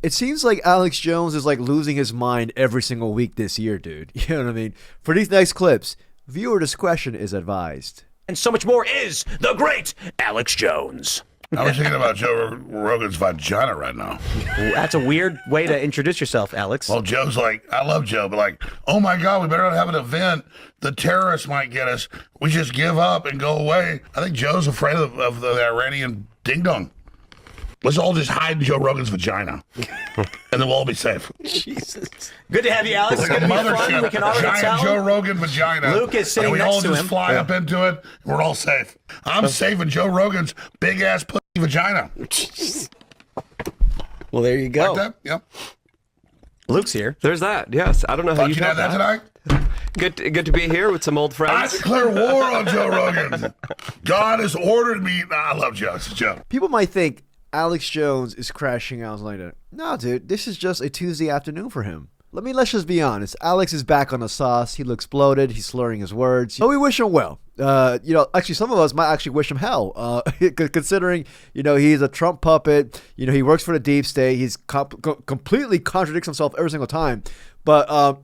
It seems like Alex Jones is like losing his mind every single week this year, dude. You know what I mean? For these next clips, viewer discretion is advised. And so much more is the great Alex Jones. I was thinking about Joe Rogan's vagina right now. That's a weird way to introduce yourself, Alex. Well, Joe's like, I love Joe, but like, oh my God, we better not have an event. The terrorists might get us. We just give up and go away. I think Joe's afraid of the Iranian ding-dong. Let's all just hide in Joe Rogan's vagina, and then we'll all be safe. Jesus. Good to have you, Alex. It's like going a to be fun. We can already giant tell. Joe Rogan vagina. Luke is sitting and we next all to just him. fly up into it, and we're all safe. I'm safe in Joe Rogan's big-ass pussy vagina. Well, there you go. Like that? Yep. Luke's here. There's that. Yes. I don't know how Thought you you'd have that tonight? Good to be here with some old I friends. declare war on Joe Rogan. God has ordered me. Nah, I love Joe. It's a joke. People might think Alex Jones is crashing out like that. No, dude, this is just a Tuesday afternoon for him. Let's just be honest. Alex is back on the sauce. He looks bloated. He's slurring his words. But we wish him well. Actually, some of us might actually wish him hell, considering, he's a Trump puppet. He works for the deep state. He's completely contradicts himself every single time. But,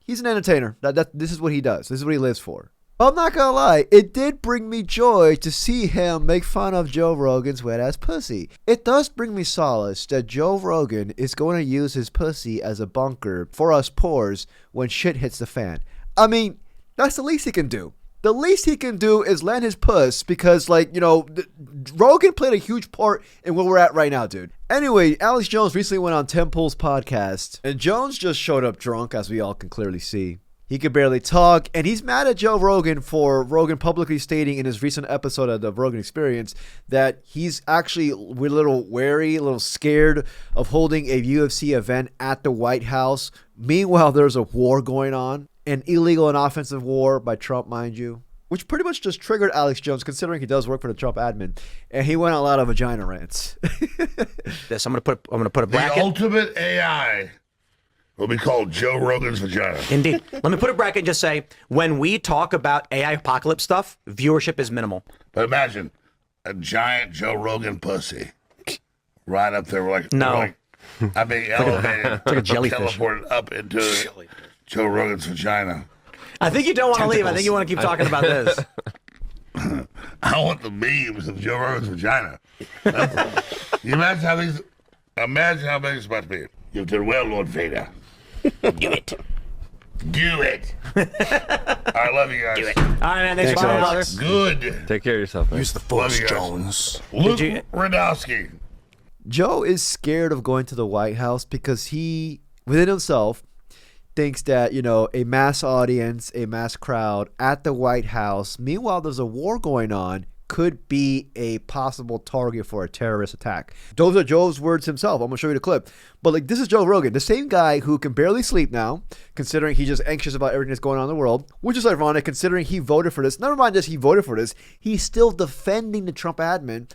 he's an entertainer. This is what he does. This is what he lives for. I'm not gonna lie, it did bring me joy to see him make fun of Joe Rogan's wet-ass pussy. It does bring me solace that Joe Rogan is going to use his pussy as a bunker for us poors when shit hits the fan. I mean, that's the least he can do. The least he can do is land his puss because, Rogan played a huge part in where we're at right now, dude. Anyway, Alex Jones recently went on Tim Pool's podcast, and Jones just showed up drunk, as we all can clearly see. He could barely talk, and he's mad at Joe Rogan for Rogan publicly stating in his recent episode of the Rogan Experience that he's actually a little wary, a little scared of holding a UFC event at the White House. Meanwhile, there's a war going on, an illegal and offensive war by Trump, mind you, which pretty much just triggered Alex Jones, considering he does work for the Trump admin, and he went on a lot of vagina rants. This I'm gonna put a bracket. The ultimate AI will be called Joe Rogan's vagina. Indeed. Let me put a bracket and just say, when we talk about AI apocalypse stuff, viewership is minimal. But imagine a giant Joe Rogan pussy right up there. We're being elevated, like a jellyfish. teleported up into Joe Rogan's vagina. I think you don't want to leave. I think you want to keep talking about this. I want the memes of Joe Rogan's vagina. You imagine how big it's about to be. You've done well, Lord Vader. Do it. Do it. I love you guys. Do it. All right, man. Thanks for Alex. Good. Take care of yourself, man. Use the force, Jones. Luke Radowski. Joe is scared of going to the White House because he, within himself, thinks that, a mass audience, a mass crowd at the White House, meanwhile there's a war going on, could be a possible target for a terrorist attack. Those are Joe's words himself. I'm going to show you the clip. But this is Joe Rogan, the same guy who can barely sleep now, considering he's just anxious about everything that's going on in the world, which is ironic considering he voted for this. Never mind just he voted for this. He's still defending the Trump admin.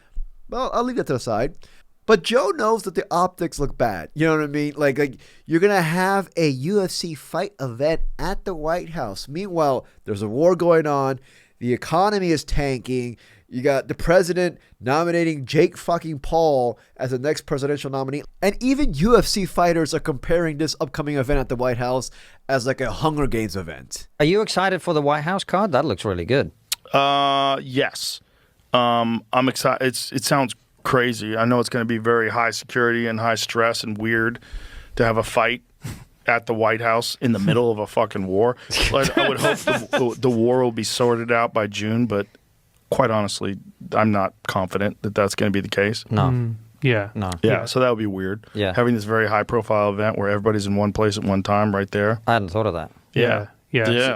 Well, I'll leave that to the side. But Joe knows that the optics look bad. You know what I mean? Like you're going to have a UFC fight event at the White House. Meanwhile, there's a war going on. The economy is tanking. You got the president nominating Jake fucking Paul as the next presidential nominee. And even UFC fighters are comparing this upcoming event at the White House as like a Hunger Games event. Are you excited for the White House card? That looks really good. Yes. I'm excited. It sounds crazy. I know it's going to be very high security and high stress and weird to have a fight at the White House in the middle of a fucking war. But I would hope the war will be sorted out by June, but quite honestly, I'm not confident that that's going to be the case. No. Yeah. No. Yeah, so that would be weird. Yeah. Having this very high-profile event where everybody's in one place at one time right there. I hadn't thought of that. Yeah.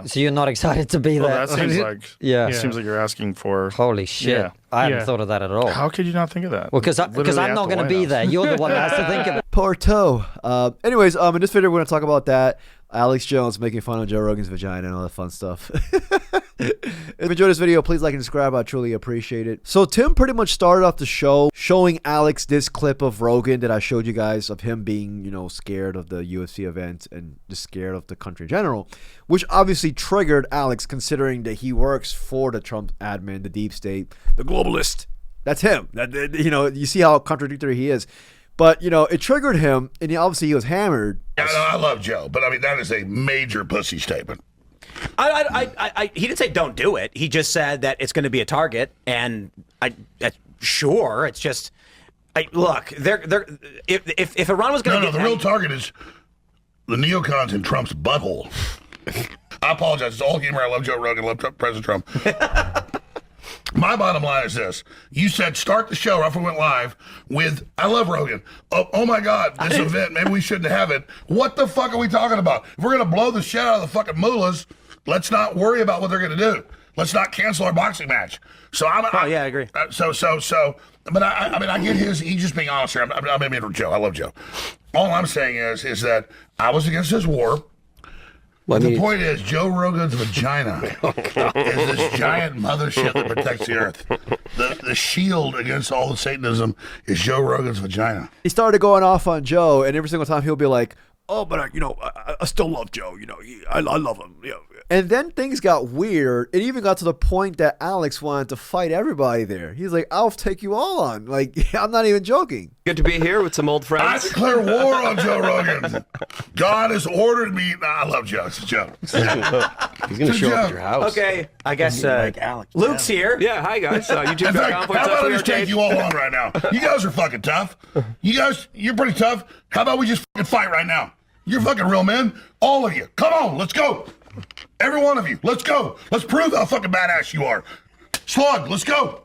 So you're not excited to be Well, there? that seems like Yeah. seems like you're asking for. Holy shit. Yeah. I hadn't thought of that at all. How could you not think of that? Well, because Literally I'm at not the going to White be House. there. You're the one that has to think of it. Porto. Anyways, in this video, we're going to talk about that. Alex Jones making fun of Joe Rogan's vagina and all that fun stuff. If you enjoyed this video, please like and subscribe. I truly appreciate it. So Tim pretty much started off the show showing Alex this clip of Rogan that I showed you guys of him being, scared of the UFC event and just scared of the country in general, which obviously triggered Alex considering that he works for the Trump admin, the deep state, the globalist. That's him. You see how contradictory he is. But it triggered him, and obviously he was hammered. Yeah, no, I love Joe, but I mean that is a major pussy statement. He didn't say don't do it. He just said that it's going to be a target, and sure, it's just look. If Iran was going to the real target is the neocons in Trump's butthole. I apologize. It's all humor. I love Joe Rogan. I love President Trump. My bottom line is this. You said start the show after we went live with, I love Rogan. Oh my God, this event, maybe we shouldn't have it. What the fuck are we talking about? If we're going to blow the shit out of the fucking mullahs, let's not worry about what they're going to do. Let's not cancel our boxing match. So I agree. But I mean, I get he's just being honest here. I'm being Joe. I love Joe. All I'm saying is that I was against this war. Well, the point is, Joe Rogan's vagina is this giant mothership that protects the earth. The shield against all the Satanism is Joe Rogan's vagina. He started going off on Joe, and every single time he'll be like, "Oh, but I still love Joe. I love him." And then things got weird. It even got to the point that Alex wanted to fight everybody there. He's like, "I'll take you all on." Like, I'm not even joking. Good to be here with some old I friends. declare war on Joe Rogan. God has ordered me. Nah, I love Joe. It's a joke. He's going to show up at your house. Okay, I guess Alex. Luke's here. Yeah, hi guys. You In fact, how about I just take you all on right now? You guys are fucking tough. You're pretty tough. How about we just fucking fight right now? You're fucking real men. All of you. Come on, let's go. Every one of you. Let's go. Let's prove how fucking badass you are. Slug, let's go.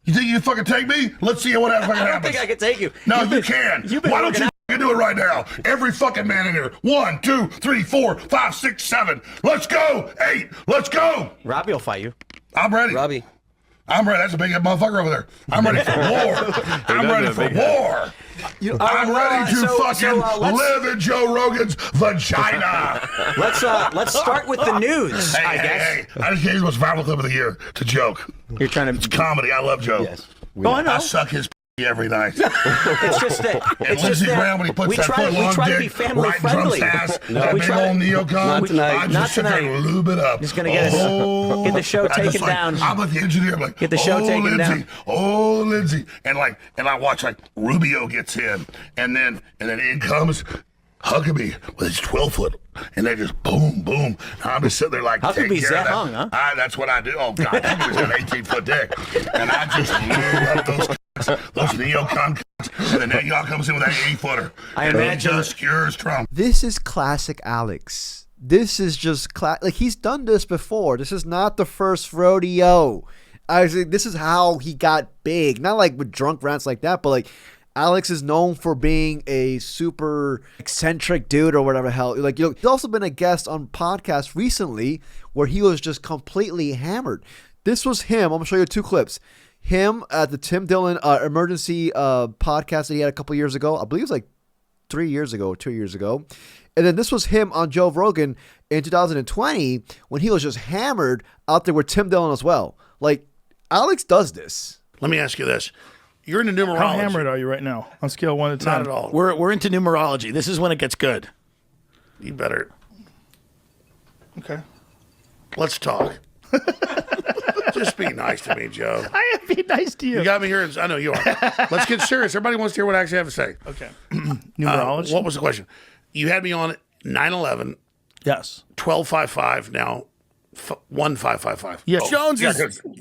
You think you can fucking take me? Let's see what fucking happens. I don't think I can take you. No, you can. Why don't you fucking do it right now? Every fucking man in here. 1, 2, 3, 4, 5, 6, 7. Let's go. 8. Let's go. Robbie will fight you. I'm ready. Robbie. I'm ready. That's a big motherfucker over there. I'm ready for war. I'm ready for war. I'm ready to live in Joe Rogan's vagina. Let's start with the news. I guess. Hey, I just gave you what's viral clip of the year to joke. You're trying to. It's comedy. I love Joe. Yes. I know. I suck his every night. It's just that. And Lindsey Graham, when he puts that foot long dick right in Trump's ass, that big old neocon, Not tonight. I just sit there and lube it up. He's gonna get the show taken down. I'm like the engineer. I'm like, Get the show taken down. Oh, Lindsey. And I watch Rubio gets in, and then in comes Huckabee with his 12-foot, and they just boom, boom. And I'm just sitting there like, Huckabee's take care that of hung, huh? That's what I do. Oh God, Huckabee's got an 18-foot dick, and I just lube up those neocon cunts, and then y'all comes in with that 80-footer. I and imagine- he just cures Trump. This is classic Alex. This is just like he's done this before. This is not the first rodeo. I think this is how he got big. Not like with drunk rants like that, but like Alex is known for being a super eccentric dude or whatever the hell. Like, he's also been a guest on podcasts recently where he was just completely hammered. This was him. I'm gonna show you 2 clips. Him at the Tim Dillon emergency podcast that he had a couple years ago. I believe it was like 3 years ago or 2 years ago. And then this was him on Joe Rogan in 2020 when he was just hammered out there with Tim Dillon as well. Like, Alex does this. Let me ask you this. You're into numerology. How hammered are you right now on scale of 1 to 10? Not at all. We're into numerology. This is when it gets good. You better. Okay. Let's talk. Just be nice to me, Joe. I am being nice to you. You got me here. I know you are. Let's get serious. Everybody wants to hear what I actually have to say. Okay. Numerology? What was the question? You had me on 9/11, Yes. 1255, now 1555. Yes. Jones yeah,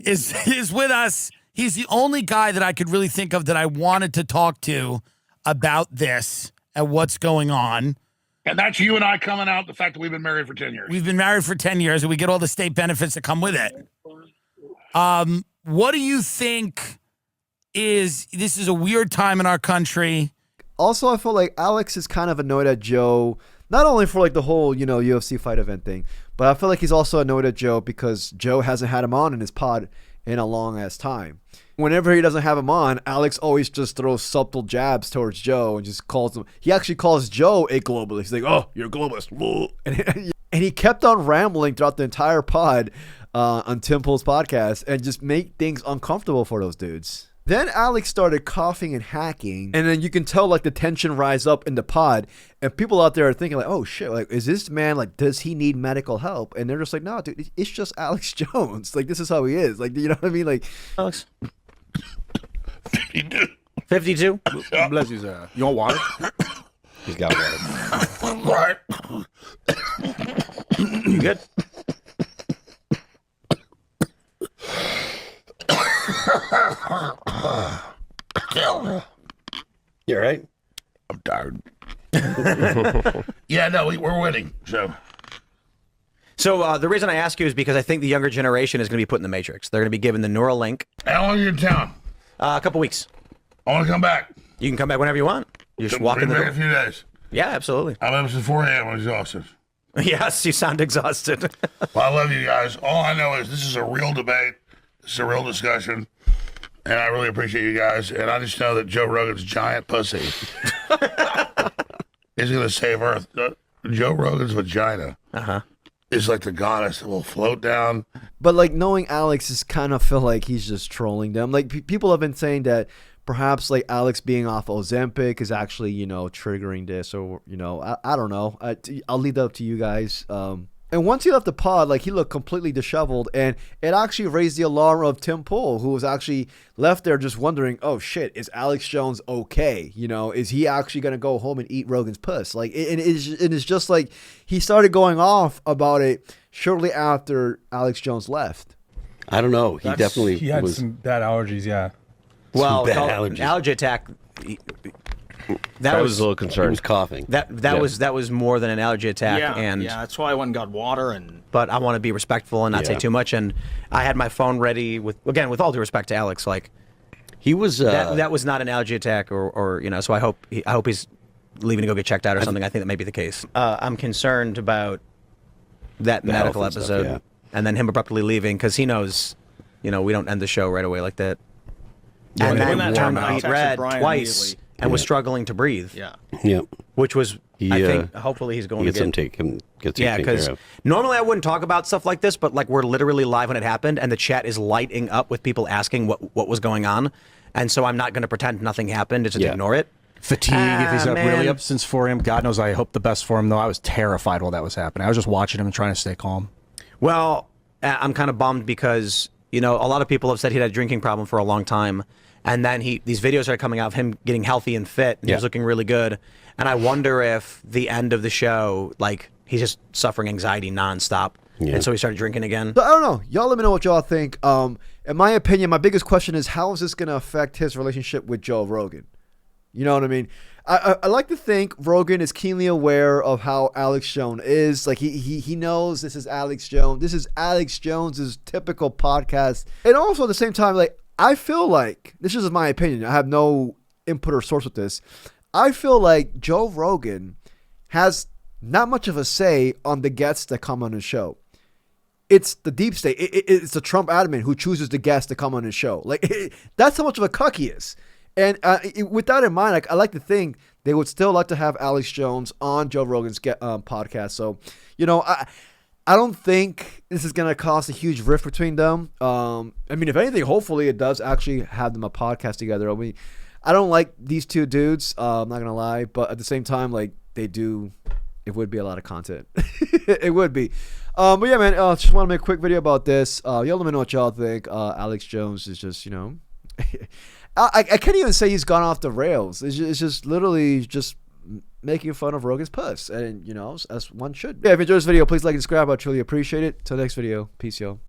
is with us. He's the only guy that I could really think of that I wanted to talk to about this and what's going on. And that's you and I coming out the fact that we've been married for 10 years. We've been married for 10 years and we get all the state benefits that come with it. What do you think this is a weird time in our country. Also, I feel like Alex is kind of annoyed at Joe, not only for like the whole, UFC fight event thing, but I feel like he's also annoyed at Joe because Joe hasn't had him on in his pod in a long ass time. Whenever he doesn't have him on, Alex always just throws subtle jabs towards Joe and just calls him. He actually calls Joe a globalist. He's like, "Oh, you're a globalist." And he kept on rambling throughout the entire pod on Tim Pool's podcast and just make things uncomfortable for those dudes. Then Alex started coughing and hacking, and then you can tell like the tension rise up in the pod, and people out there are thinking like, "Oh shit, like is this man like does he need medical help?" And they're just like, "No, dude, it's just Alex Jones. Like this is how he is. Like you know what I mean? Like Alex, You do. 52. Bless you, sir. You want water? He's got water. Right. You good? You all right? I'm tired. Yeah, no, we're winning. So the reason I ask you is because I think the younger generation is going to be put in the Matrix. They're going to be given the Neuralink. How long are you in town? A couple weeks. I want to come back. You can come back whenever you want. You just walk in the Bring door. back a few days. Yeah, absolutely. I'm up since 4 a.m. I'm exhausted. Yes, you sound exhausted. Well, I love you guys. All I know is this is a real debate. This is a real discussion. And I really appreciate you guys. And I just know that Joe Rogan's giant pussy is going to save Earth. Joe Rogan's vagina is like the goddess that will float down. But like knowing Alex is kind of feel like he's just trolling them. Like people have been saying that perhaps like Alex being off Ozempic is actually, you know, triggering this, or, you know, I don't know. I'll leave that up to you guys. And once he left the pod, like he looked completely disheveled, and it actually raised the alarm of Tim Pool, who was actually left there just wondering, oh shit, is Alex Jones okay? You know, is he actually going to go home and eat Rogan's puss? Like, it is just like he started going off about it shortly after Alex Jones left. I don't know. He definitely He had was. some bad allergies, yeah. Well, bad called allergies. allergy attack. I was a little concerned. He was coughing. That was more than an allergy attack. Yeah, and that's why I went and got water and. But I want to be respectful and not say Yeah. too much. And I had my phone ready with all due respect to Alex, like He was. that was not an allergy attack, or you know. So I hope he's leaving to go get checked out or something. I think that may be the case. I'm concerned about that medical health and episode, stuff, and then him abruptly leaving because he knows, you know, we don't end the show right away like that. And when then that turned happened, I beat texted red Brian twice immediately. and was struggling to breathe. Yeah. Yeah. Which was, He, I think, hopefully he's going He to gets get. gets Yeah, taken because care of. normally I wouldn't talk about stuff like this, but like we're literally live when it happened, and the chat is lighting up with people asking what was going on, and so I'm not going to pretend nothing happened, just Yeah. ignore it. Fatigue, if he's up really man. up since 4 a.m. God knows I hope the best for him, though. I was terrified while that was happening. I was just watching him and trying to stay calm. Well, I'm kind of bummed because, you know, a lot of people have said he had a drinking problem for a long time. And then these videos are coming out of him getting healthy and fit, and Yeah. he's looking really good. And I wonder if the end of the show, like, he's just suffering anxiety nonstop. Yeah. And so he started drinking again. So I don't know. Y'all let me know what y'all think. In my opinion, my biggest question is how is this going to affect his relationship with Joe Rogan? You know what I mean? I like to think Rogan is keenly aware of how Alex Jones is. Like he knows this is Alex Jones. This is Alex Jones's typical podcast. And also at the same time, like I feel like, this is my opinion, I have no input or source with this. I feel like Joe Rogan has not much of a say on the guests that come on his show. It's the deep state. It's the Trump admin who chooses the guests to come on his show. Like that's how much of a cuck he is. And with that in mind, I like to think they would still like to have Alex Jones on Joe Rogan's podcast. So, you know, I don't think this is going to cause a huge rift between them. I mean, if anything, hopefully it does actually have them a podcast together. I mean, I don't like these two dudes. I'm not going to lie. But at the same time, like, they do, it would be a lot of content. It would be. But yeah, man, just want to make a quick video about this. Y'all let me know what y'all think. Alex Jones is just, you know... I can't even say he's gone off the rails. It's just literally just making fun of Rogan's puss. And, you know, as one should. Yeah, if you enjoyed this video, please like and subscribe. I truly appreciate it. Till next video. Peace, y'all.